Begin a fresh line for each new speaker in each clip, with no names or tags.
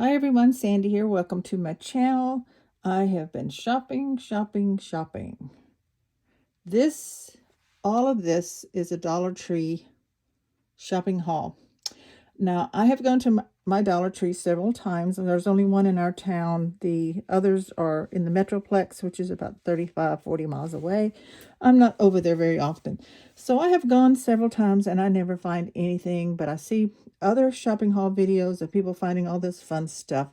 Hi everyone, Sandy here. Welcome to my channel. I have been shopping. All of this is a Dollar Tree shopping haul. Now, I have gone to my Dollar Tree several times, and there's only one in our town. The others are in the Metroplex, which is about 35-40 miles away. I'm not over there very often. So I have gone several times, and I never find anything, but I see other shopping haul videos of people finding all this fun stuff.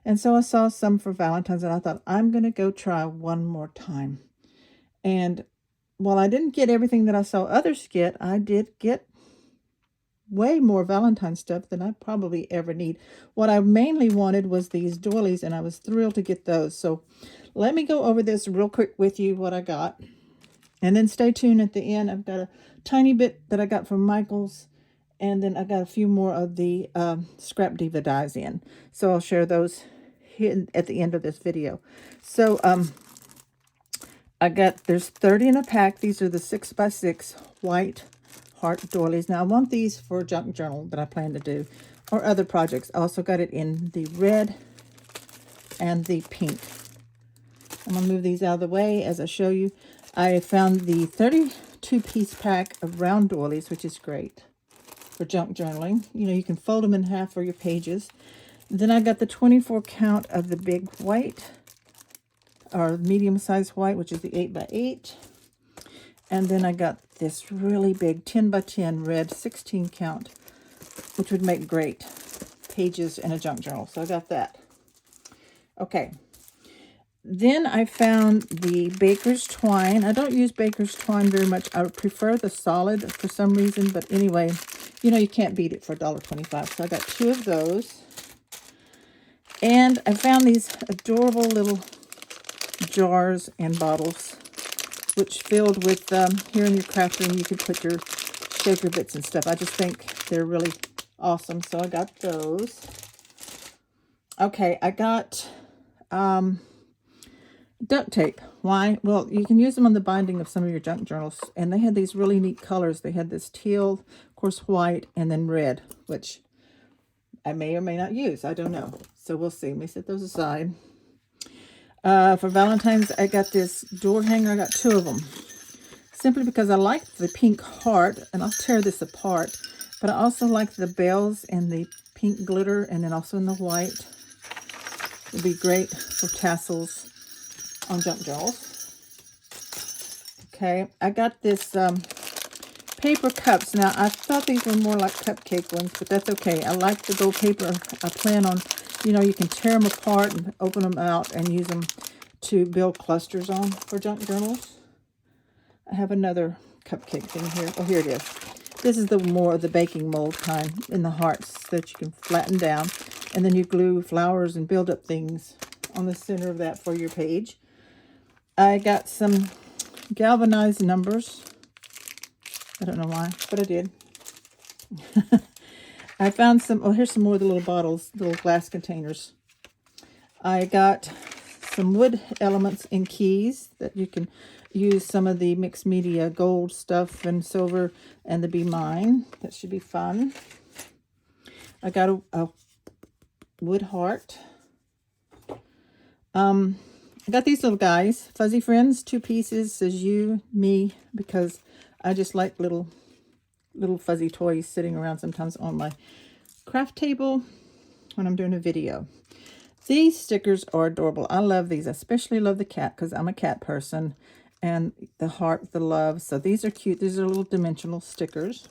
And so I saw some for Valentine's, and I thought, I'm going to go try one more time. And while I didn't get everything that I saw others get, I did get way more Valentine's stuff than I probably ever need. What I mainly wanted was these doilies, and I was thrilled to get those. So let me go over this real quick with you, what I got. And then stay tuned at the end. I've got a tiny bit that I got from Michael's, and then I got a few more of the Scrap Diva dies in. So I'll share those here at the end of this video. So there's 30 in a pack. These are the 6x6 white heart doilies. Now I want these for a junk journal that I plan to do, or other projects. I also got it in the red and the pink. I'm gonna move these out of the way as I show you. I found the 32-piece pack of round doilies, which is great for junk journaling. You know, you can fold them in half for your pages. Then I got the 24 count of the big white, or medium-sized white, which is the 8x8. And then I got this really big 10x10 red 16 count, which would make great pages in a junk journal. So I got that. Okay. Then I found the baker's twine. I don't use baker's twine very much. I prefer the solid for some reason. But anyway, you know, you can't beat it for $1.25. So I got 2 of those. And I found these adorable little jars and bottles, which filled with, here in your craft room, you can put your shaker bits and stuff. I just think they're really awesome. So I got those. Okay, I got duct tape. Why? Well, you can use them on the binding of some of your junk journals. And they had these really neat colors. They had this teal, of course, white, and then red, which I may or may not use. I don't know. So we'll see. Let me set those aside. For Valentine's, I got this door hanger. I got 2 of them. Simply because I like the pink heart, and I'll tear this apart. But I also like the bells and the pink glitter, and then also in the white. It'd be great for tassels on junk journals. Okay, I got this paper cups. Now, I thought these were more like cupcake ones, but that's okay. I like the gold paper. I plan on, you know, you can tear them apart and open them out and use them to build clusters on for junk journals. I have another cupcake thing here. Oh, here it is. This is the more of the baking mold kind in the hearts that you can flatten down. And then you glue flowers and build up things on the center of that for your page. I got some galvanized numbers. I don't know why, but I did. I found some, oh, here's some more of the little bottles, little glass containers. I got some wood elements in keys that you can use some of the mixed media gold stuff and silver and the Be Mine. That should be fun. I got a wood heart. I got these little guys, Fuzzy Friends, 2 pieces, says you, me, because I just like little fuzzy toys sitting around sometimes on my craft table when I'm doing a video. These stickers are adorable. I love these. I especially love the cat because I'm a cat person, and the heart, the love. So these are cute. These are little dimensional stickers.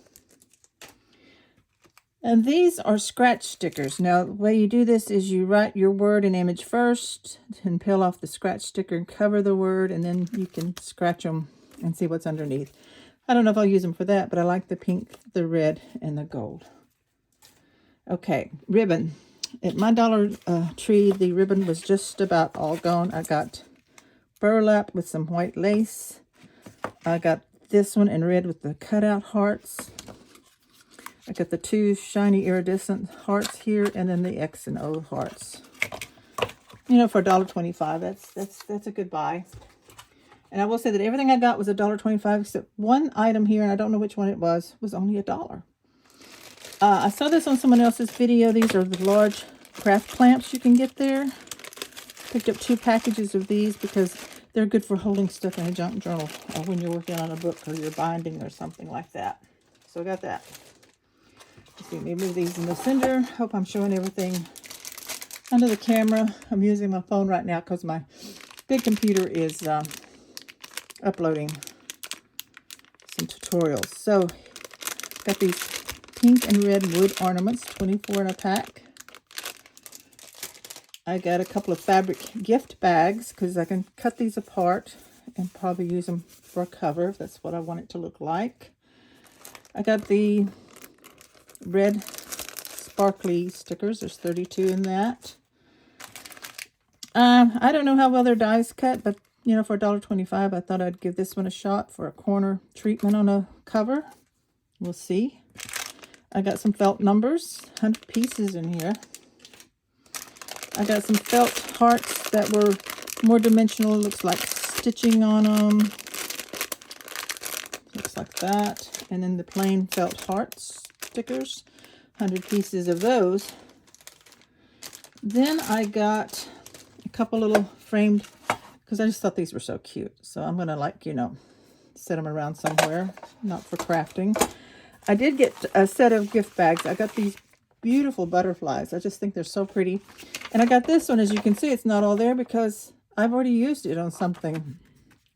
And these are scratch stickers. Now, the way you do this is you write your word and image first and peel off the scratch sticker and cover the word, and then you can scratch them and see what's underneath. I don't know if I'll use them for that, but I like the pink, the red, and the gold. Okay, ribbon. At my Dollar Tree, the ribbon was just about all gone. I got burlap with some white lace. I got this one in red with the cutout hearts. I got the 2 shiny iridescent hearts here, and then the X and O hearts. You know, for $1.25, that's a good buy. And I will say that everything I got was $1.25, except one item here, and I don't know which one it was only $1. I saw this on someone else's video. These are the large craft clamps you can get there. Picked up 2 packages of these because they're good for holding stuff in a junk journal when you're working on a book or you're binding or something like that. So I got that. Let's see, let me move these in the center. Hope I'm showing everything under the camera. I'm using my phone right now because my big computer is uploading some tutorials. So got these pink and red wood ornaments, 24 in a pack. I got a couple of fabric gift bags because I can cut these apart and probably use them for a cover if that's what I want it to look like. I got the red sparkly stickers. There's 32 in that. I don't know how well their dies cut, but you know, for $1.25, I thought I'd give this one a shot for a corner treatment on a cover. We'll see. I got some felt numbers, 100 pieces in here. I got some felt hearts that were more dimensional. Looks like stitching on them. Looks like that. And then the plain felt hearts stickers. 100 pieces of those. Then I got a couple little framed, because I just thought these were so cute. So I'm going to, like, you know, set them around somewhere. Not for crafting. I did get a set of gift bags. I got these beautiful butterflies. I just think they're so pretty. And I got this one. As you can see, it's not all there because I've already used it on something.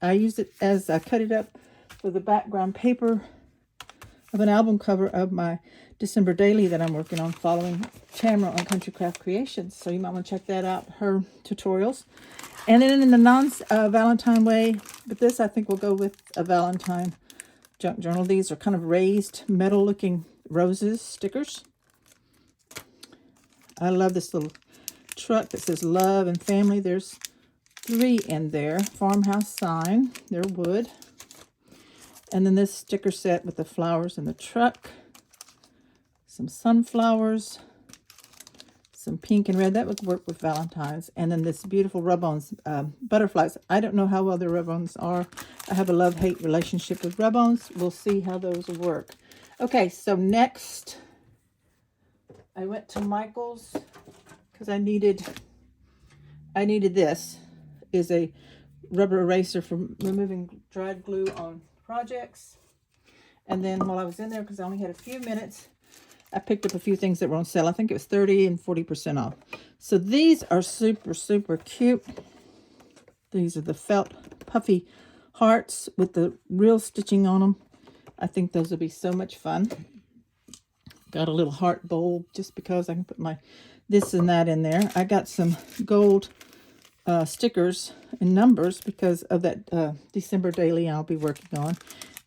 I used it as I cut it up for the background paper of an album cover of my December daily that I'm working on, following Tamara on Country Craft Creations. So you might want to check that out, her tutorials. And then in the non-Valentine way, but this I think will go with a Valentine junk journal. These are kind of raised metal looking roses stickers. I love this little truck that says love and family. There's 3 in there. Farmhouse sign. They're wood. And then this sticker set with the flowers in the truck. Some sunflowers. Some pink and red. That would work with Valentine's. And then this beautiful rub-ons butterflies. I don't know how well the rub-ons are. I have a love-hate relationship with rub-ons. We'll see how those work. Okay, so next I went to Michael's because I needed this. Is a rubber eraser for removing dried glue on projects. And then while I was in there, because I only had a few minutes, I picked up a few things that were on sale. I think it was 30 and 40% off. So these are super, super cute. These are the felt puffy hearts with the real stitching on them. I think those will be so much fun. Got a little heart bowl just because I can put my this and that in there. I got some gold stickers and numbers because of that December daily I'll be working on.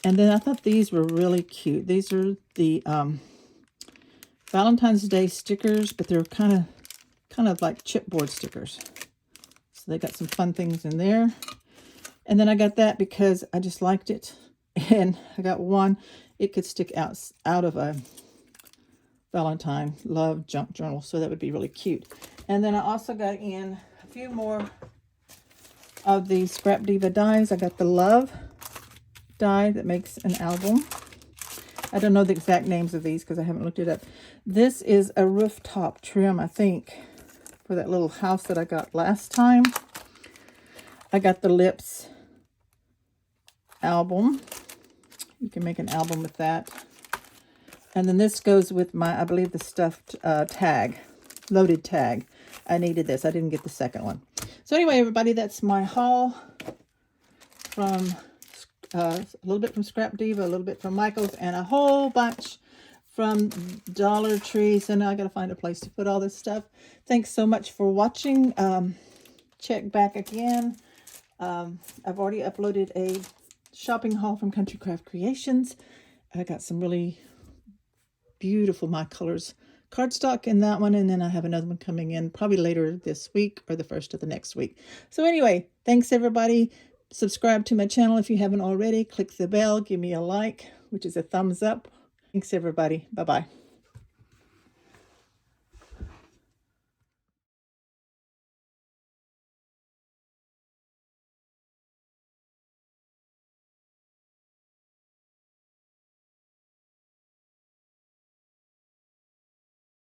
And then I thought these were really cute. These are the Valentine's Day stickers, but they're kind of like chipboard stickers. So they got some fun things in there. And then I got that because I just liked it. And I got one. It could stick out of a Valentine Love junk journal. So that would be really cute. And then I also got in a few more of the Scrap Diva dies. I got the Love die that makes an album. I don't know the exact names of these because I haven't looked it up. This is a rooftop trim, I think, for that little house that I got last time. I got the Lips album. You can make an album with that. And then this goes with my, I believe, the stuffed tag, loaded tag. I needed this. I didn't get the second one. So anyway, everybody, that's my haul from a little bit from Scrap Diva, a little bit from Michael's, and a whole bunch from Dollar Tree. So now I got to find a place to put all this stuff. Thanks so much for watching. Check back again. I've already uploaded a shopping haul from Country Craft Creations. I got some really beautiful My Colors cardstock in that one, and then I have another one coming in probably later this week or the first of the next week. So anyway, thanks everybody. Subscribe to my channel if you haven't already. Click the bell, give me a like, which is a thumbs up. Thanks everybody. Bye-bye.